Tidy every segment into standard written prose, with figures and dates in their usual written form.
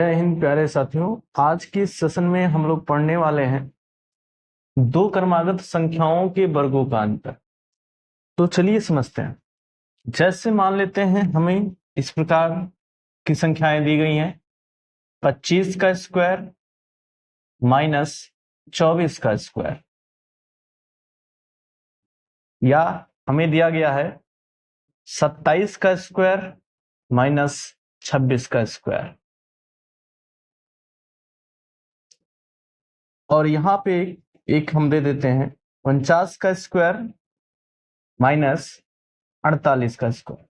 जय हिंद प्यारे साथियों। आज के सेशन में हम लोग पढ़ने वाले हैं दो क्रमागत संख्याओं के वर्गों का अंतर। तो चलिए समझते हैं। जैसे मान लेते हैं हमें इस प्रकार की संख्याएं दी गई हैं 25 का स्क्वायर माइनस 24 का स्क्वायर, या हमें दिया गया है 27 का स्क्वायर माइनस 26 का स्क्वायर, और यहां पे एक हम दे देते हैं 49 का स्क्वायर माइनस 48 का स्क्वायर।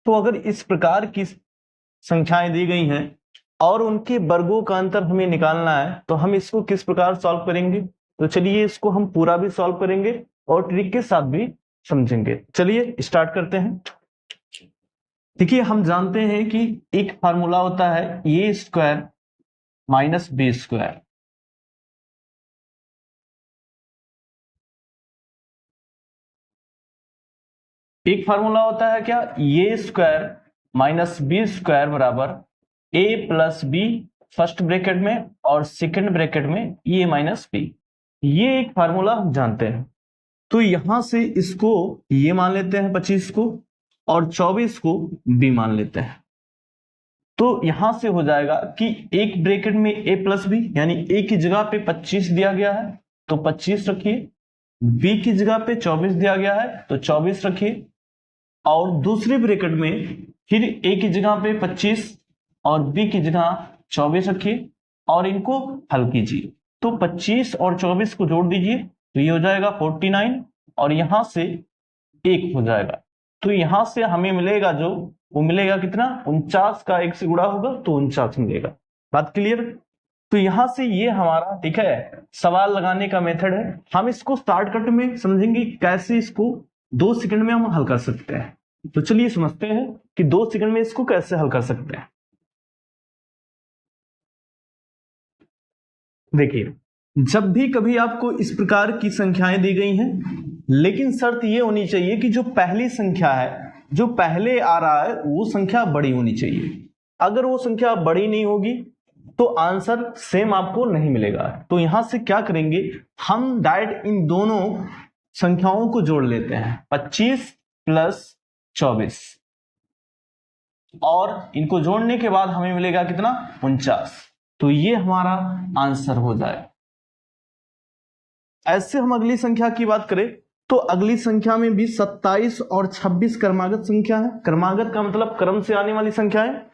तो अगर इस प्रकार की संख्याएं दी गई हैं और उनके वर्गों का अंतर हमें निकालना है, तो हम इसको किस प्रकार सॉल्व करेंगे? तो चलिए इसको हम पूरा भी सॉल्व करेंगे और ट्रिक के साथ भी समझेंगे। चलिए स्टार्ट करते हैं। देखिए, हम जानते हैं कि एक फार्मूला होता है ए स्क्वायर माइनस बी स्क्वायर। एक फार्मूला होता है क्या? ए स्क्वायर माइनस बी स्क्वायर बराबर ए प्लस बी फर्स्ट ब्रैकेट में और सेकंड ब्रैकेट में ए माइनस बी। ये एक फार्मूला हम जानते हैं। तो यहां से इसको ये मान लेते हैं 25 को और 24 को बी मान लेते हैं। तो यहां से हो जाएगा कि एक ब्रैकेट में ए प्लस बी, यानी ए की जगह पे 25 दिया गया है तो 25 रखिए, बी की जगह पे 24 दिया गया है तो 24 रखिए, और दूसरी ब्रैकेट में फिर ए की जगह पे 25 और बी की जगह 24 रखिए और इनको हल कीजिए। तो 25 और 24 को जोड़ दीजिए तो ये हो जाएगा 49 और यहां से 1 हो जाएगा। तो यहां से हमें मिलेगा जो वो मिलेगा कितना? 49 का 1 से गुणा होगा तो 49 मिलेगा। बात क्लियर? तो यहां से ये हमारा ठीक है सवाल लगाने का मेथड है। हम इसको शॉर्टकट में समझेंगे कैसे इसको 2 सेकंड में हम हल कर सकते हैं। तो चलिए समझते हैं कि 2 सेकंड में इसको कैसे हल कर सकते हैं। देखिए, जब भी कभी आपको इस प्रकार की संख्याएं दी गई हैं, लेकिन शर्त यह होनी चाहिए कि जो पहली संख्या है, जो पहले आ रहा है, वो संख्या बड़ी होनी चाहिए। अगर वो संख्या बड़ी नहीं होगी तो आंसर सेम आपको नहीं मिलेगा। तो यहां से क्या करेंगे, हम डायरेक्ट इन दोनों संख्याओं को जोड़ लेते हैं 25 प्लस 24, और इनको जोड़ने के बाद हमें मिलेगा कितना? 49। तो ये हमारा आंसर हो जाए। ऐसे हम अगली संख्या की बात करें तो अगली संख्या में भी 27 और 26 क्रमागत संख्या है। क्रमागत का मतलब क्रम से आने वाली संख्या है,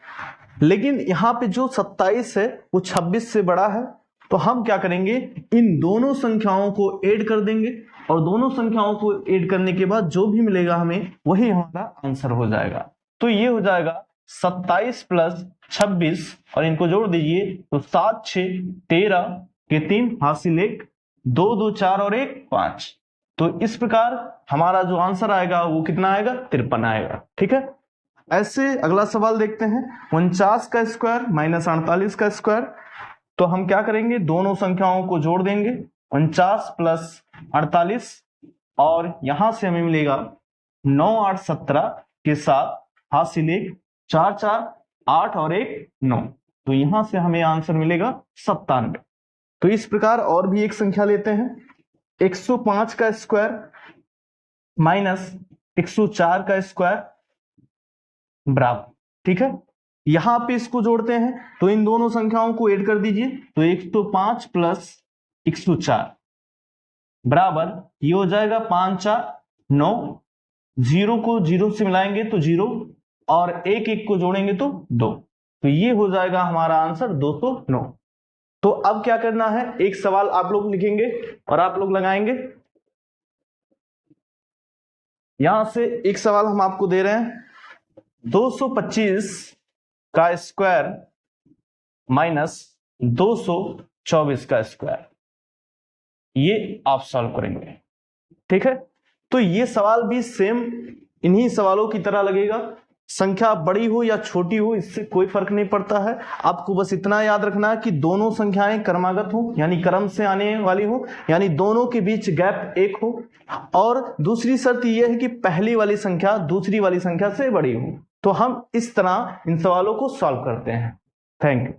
लेकिन यहां पे जो 27 है वो 26 से बड़ा है। तो हम क्या करेंगे, इन दोनों संख्याओं को ऐड कर देंगे और दोनों संख्याओं को ऐड करने के बाद जो भी मिलेगा हमें वही हमारा आंसर हो जाएगा। तो ये हो जाएगा 27 प्लस 26 और इनको जोड़ दीजिए तो 7 6 13 के 3 हासिल 1, 2 2 4 और 1 5। तो इस प्रकार हमारा जो आंसर आएगा वो कितना आएगा? 53 आएगा। ठीक है। ऐसे अगला सवाल देखते हैं 49 का स्क्वायर माइनस 48 का स्क्वायर। तो हम क्या करेंगे, दोनों संख्याओं को जोड़ देंगे 49 प्लस 48 और यहां से हमें मिलेगा 9 8 17 के साथ हासिल 1, 4 4 8 और 1 9। तो यहां से हमें आंसर मिलेगा 97। तो इस प्रकार और भी एक संख्या लेते हैं 105 का स्क्वायर माइनस 104 का स्क्वायर बराबर। ठीक है, यहां पे इसको जोड़ते हैं तो इन दोनों संख्याओं को ऐड कर दीजिए तो 105 प्लस 104 बराबर ये हो जाएगा 5 4 9, 0 को 0 से मिलाएंगे तो 0 और 1 1 को जोड़ेंगे तो 2। तो ये हो जाएगा हमारा आंसर 209। तो अब क्या करना है, एक सवाल आप लोग लिखेंगे और आप लोग लगाएंगे। यहां से एक सवाल हम आपको दे रहे हैं 225 का स्क्वायर माइनस 224 का स्क्वायर, ये आप सॉल्व करेंगे। ठीक है, तो ये सवाल भी सेम इन्हीं सवालों की तरह लगेगा। संख्या बड़ी हो या छोटी हो इससे कोई फर्क नहीं पड़ता है। आपको बस इतना याद रखना है कि दोनों संख्याएं क्रमागत हो, यानी क्रम से आने वाली हो, यानी दोनों के बीच गैप 1 हो, और दूसरी शर्त यह है कि पहली वाली संख्या दूसरी वाली संख्या से बड़ी हो। तो हम इस तरह इन सवालों को सॉल्व करते हैं। Thank you.